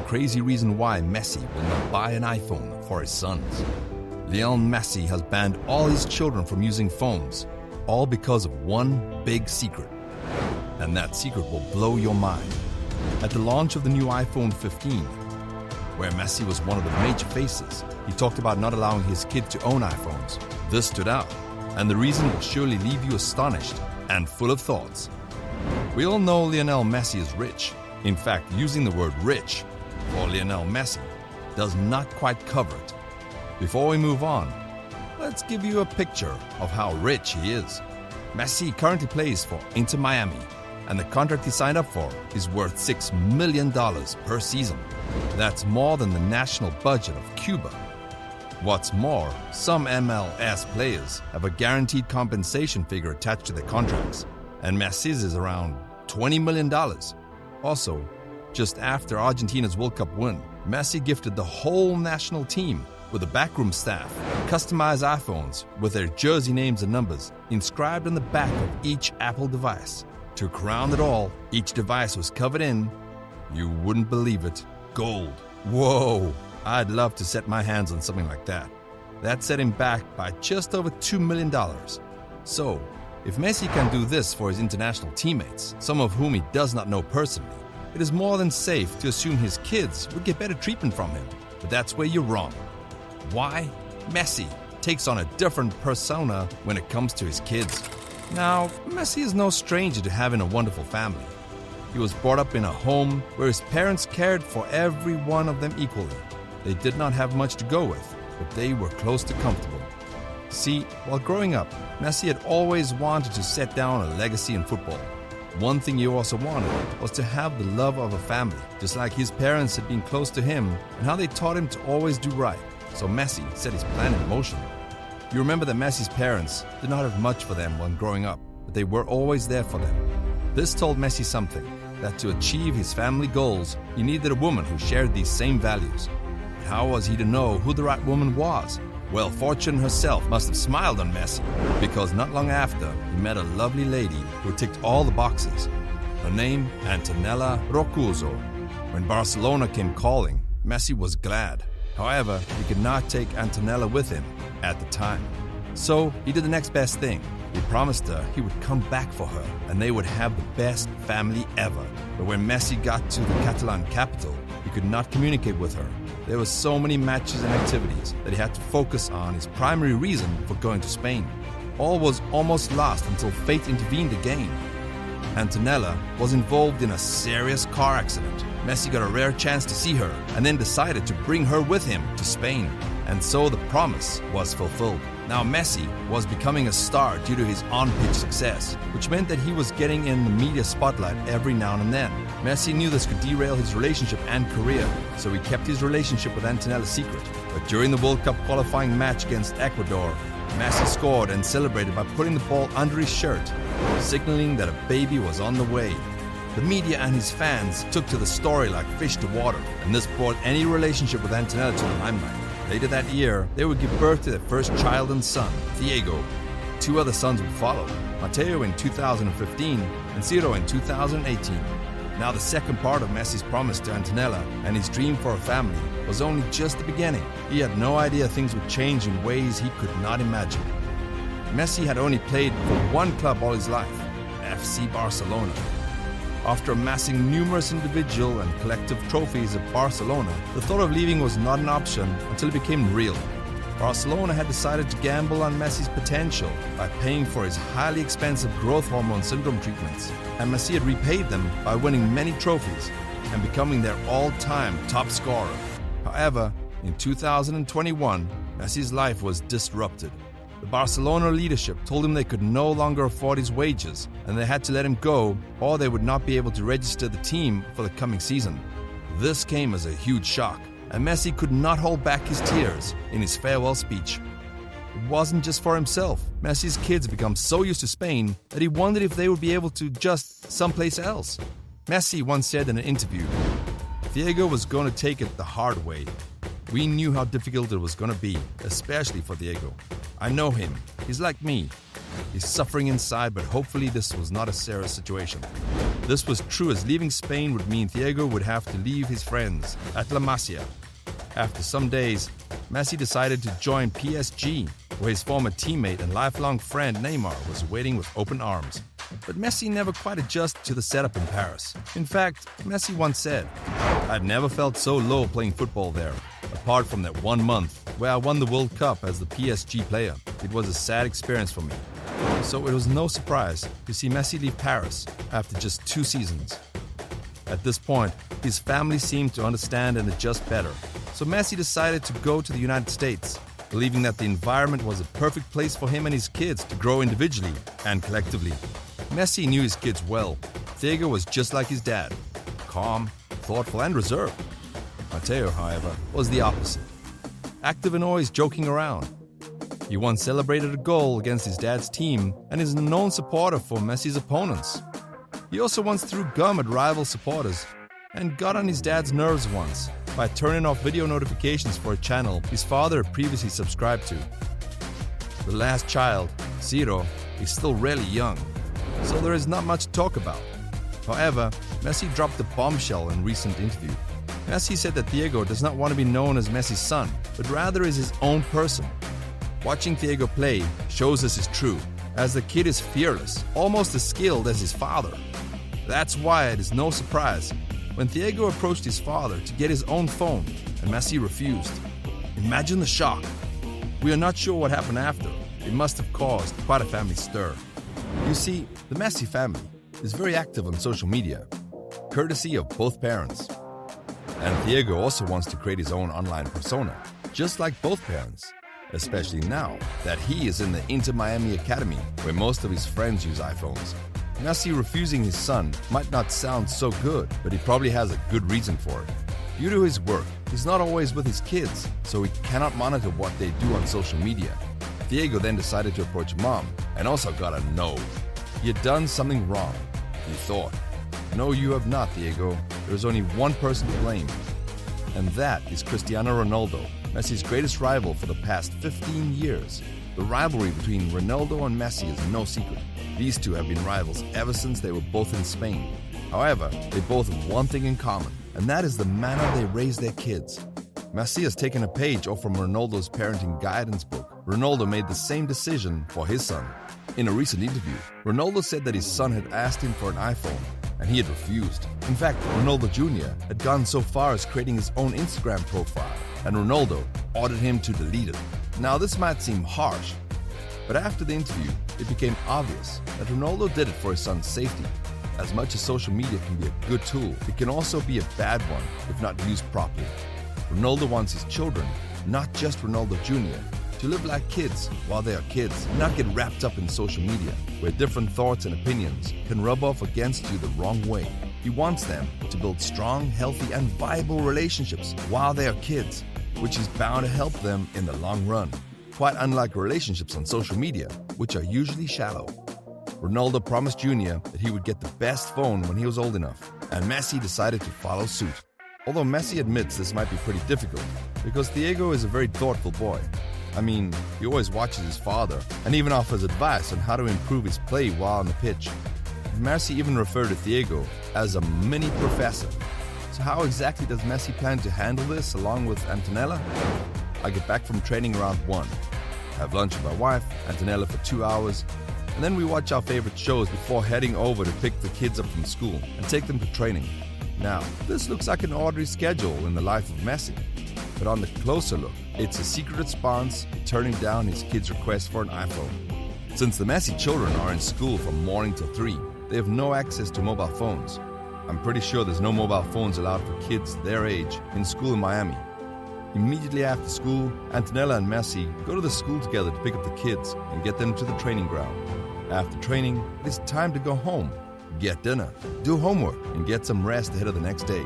crazy reason why Messi will not buy an iPhone for his sons. Lionel Messi has banned all his children from using phones, all because of one big secret. And that secret will blow your mind. At the launch of the new iPhone 15, where Messi was one of the major faces, he talked about not allowing his kid to own iPhones. This stood out, and the reason will surely leave you astonished and full of thoughts. We all know Lionel Messi is rich. In fact, using the word rich for Lionel Messi does not quite cover it. Before we move on, let's give you a picture of how rich he is. Messi currently plays for Inter Miami, and the contract he signed up for is worth $6 million per season. That's more than the national budget of Cuba. What's more, some MLS players have a guaranteed compensation figure attached to their contracts, and Messi's is around $20 million. Also, just after Argentina's World Cup win, Messi gifted the whole national team with a backroom staff customized iPhones with their jersey names and numbers inscribed on the back of each Apple device. To crown it all, each device was covered in, you wouldn't believe it, gold. Whoa! I'd love to set my hands on something like that. That set him back by just over $2 million. So, if Messi can do this for his international teammates, some of whom he does not know personally, it is more than safe to assume his kids would get better treatment from him. But that's where you're wrong. Why? Messi takes on a different persona when it comes to his kids. Now, Messi is no stranger to having a wonderful family. He was brought up in a home where his parents cared for every one of them equally. They did not have much to go with, but they were close to comfortable. See, while growing up, Messi had always wanted to set down a legacy in football. One thing he also wanted was to have the love of a family, just like his parents had been close to him and how they taught him to always do right. So Messi set his plan in motion. You remember that Messi's parents did not have much for them when growing up, but they were always there for them. This told Messi something, that to achieve his family goals, he needed a woman who shared these same values. But how was he to know who the right woman was? Well, fortune herself must have smiled on Messi, because not long after, he met a lovely lady who ticked all the boxes. Her name, Antonella Roccuzzo. When Barcelona came calling, Messi was glad. However, he could not take Antonella with him at the time. So he did the next best thing. He promised her he would come back for her and they would have the best family ever. But when Messi got to the Catalan capital, he could not communicate with her. There were so many matches and activities that he had to focus on his primary reason for going to Spain. All was almost lost until fate intervened again. Antonella was involved in a serious car accident. Messi got a rare chance to see her and then decided to bring her with him to Spain. And so the promise was fulfilled. Now Messi was becoming a star due to his on-pitch success, which meant that he was getting in the media spotlight every now and then. Messi knew this could derail his relationship and career, so he kept his relationship with Antonella secret. But during the World Cup qualifying match against Ecuador, Messi scored and celebrated by putting the ball under his shirt, signaling that a baby was on the way. The media and his fans took to the story like fish to water, and this brought any relationship with Antonella to the limelight. Later that year, they would give birth to their first child and son, Diego. 2 other sons would follow, Mateo in 2015 and Ciro in 2018. Now the second part of Messi's promise to Antonella and his dream for a family was only just the beginning. He had no idea things would change in ways he could not imagine. Messi had only played for one club all his life, FC Barcelona. After amassing numerous individual and collective trophies at Barcelona, the thought of leaving was not an option until it became real. Barcelona had decided to gamble on Messi's potential by paying for his highly expensive growth hormone syndrome treatments, and Messi had repaid them by winning many trophies and becoming their all-time top scorer. However, in 2021, Messi's life was disrupted. The Barcelona leadership told him they could no longer afford his wages and they had to let him go or they would not be able to register the team for the coming season. This came as a huge shock, and Messi could not hold back his tears in his farewell speech. It wasn't just for himself. Messi's kids had become so used to Spain that he wondered if they would be able to adjust someplace else. Messi once said in an interview, "Diego was going to take it the hard way. We knew how difficult it was going to be, especially for Diego. I know him. He's like me. He's suffering inside, but hopefully this was not a serious situation. This was true, as leaving Spain would mean Diego would have to leave his friends at La Masia. After some days, Messi decided to join PSG, where his former teammate and lifelong friend Neymar was waiting with open arms. But Messi never quite adjusted to the setup in Paris. In fact, Messi once said, "I'd never felt so low playing football there. Apart from that 1 month where I won the World Cup as the PSG player, it was a sad experience for me." So it was no surprise to see Messi leave Paris after just 2 seasons. At this point, his family seemed to understand and adjust better. So Messi decided to go to the United States, believing that the environment was a perfect place for him and his kids to grow individually and collectively. Messi knew his kids well. Diego was just like his dad, calm, thoughtful, and reserved. Mateo, however, was the opposite, active and always joking around. He once celebrated a goal against his dad's team and is a known supporter for Messi's opponents. He also once threw gum at rival supporters and got on his dad's nerves once by turning off video notifications for a channel his father had previously subscribed to. The last child, Ciro, is still really young, so there is not much to talk about. However, Messi dropped a bombshell in a recent interview. Messi said that Diego does not want to be known as Messi's son, but rather is his own person. Watching Diego play shows this is true, as the kid is fearless, almost as skilled as his father. That's why it is no surprise when Diego approached his father to get his own phone and Messi refused. Imagine the shock. We are not sure what happened after. It must have caused quite a family stir. You see, the Messi family is very active on social media, courtesy of both parents. And Diego also wants to create his own online persona, just like both parents, especially now that he is in the Inter Miami Academy, where most of his friends use iPhones. Messi refusing his son might not sound so good, but he probably has a good reason for it. Due to his work, he's not always with his kids, so he cannot monitor what they do on social media. Diego then decided to approach mom and also got a no. He had done something wrong, he thought. No, you have not, Diego. There is only one person to blame, and that is Cristiano Ronaldo, Messi's greatest rival for the past 15 years. The rivalry between Ronaldo and Messi is no secret. These two have been rivals ever since they were both in Spain. However, they both have one thing in common, and that is the manner they raise their kids. Messi has taken a page off from Ronaldo's parenting guidance book. Ronaldo made the same decision for his son. In a recent interview, Ronaldo said that his son had asked him for an iPhone, and he had refused. In fact, Ronaldo Jr. had gone so far as creating his own Instagram profile, and Ronaldo ordered him to delete it. Now, this might seem harsh, but after the interview, it became obvious that Ronaldo did it for his son's safety. As much as social media can be a good tool, it can also be a bad one if not used properly. Ronaldo wants his children, not just Ronaldo Jr., to live like kids while they are kids, and not get wrapped up in social media, where different thoughts and opinions can rub off against you the wrong way. He wants them to build strong, healthy, and viable relationships while they are kids, which is bound to help them in the long run. Quite unlike relationships on social media, which are usually shallow. Ronaldo promised Jr. that he would get the best phone when he was old enough, and Messi decided to follow suit. Although Messi admits this might be pretty difficult, because Diego is a very thoughtful boy. I mean, he always watches his father, and even offers advice on how to improve his play while on the pitch. Messi even referred to Diego as a mini professor. So how exactly does Messi plan to handle this along with Antonella? I get back from training around 1, have lunch with my wife, Antonella, for 2 hours, and then we watch our favorite shows before heading over to pick the kids up from school and take them to training. Now, this looks like an ordinary schedule in the life of Messi, but on the closer look, it's a secret response turning down his kid's request for an iPhone. Since the Messi children are in school from morning till 3, they have no access to mobile phones. I'm pretty sure there's no mobile phones allowed for kids their age in school in Miami. Immediately after school, Antonella and Messi go to the school together to pick up the kids and get them to the training ground. After training, it's time to go home, get dinner, do homework, and get some rest ahead of the next day.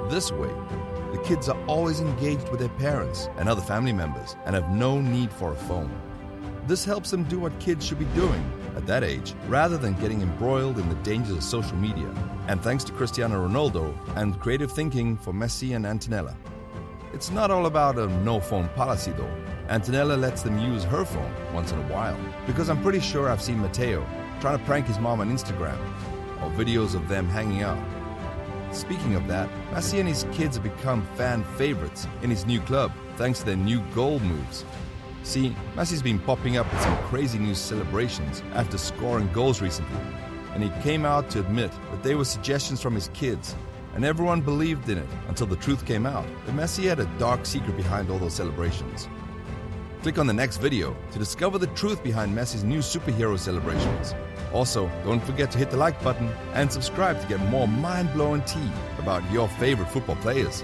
This way, the kids are always engaged with their parents and other family members and have no need for a phone. This helps them do what kids should be doing at that age, rather than getting embroiled in the dangers of social media. And thanks to Cristiano Ronaldo and creative thinking for Messi and Antonella. It's not all about a no-phone policy though. Antonella lets them use her phone once in a while, because I'm pretty sure I've seen Matteo trying to prank his mom on Instagram, or videos of them hanging out. Speaking of that, Messi and his kids have become fan favorites in his new club thanks to their new goal moves. See, Messi's been popping up with some crazy new celebrations after scoring goals recently, and he came out to admit that they were suggestions from his kids, and everyone believed in it until the truth came out that Messi had a dark secret behind all those celebrations. Click on the next video to discover the truth behind Messi's new superhero celebrations. Also, don't forget to hit the like button and subscribe to get more mind-blowing tea about your favorite football players.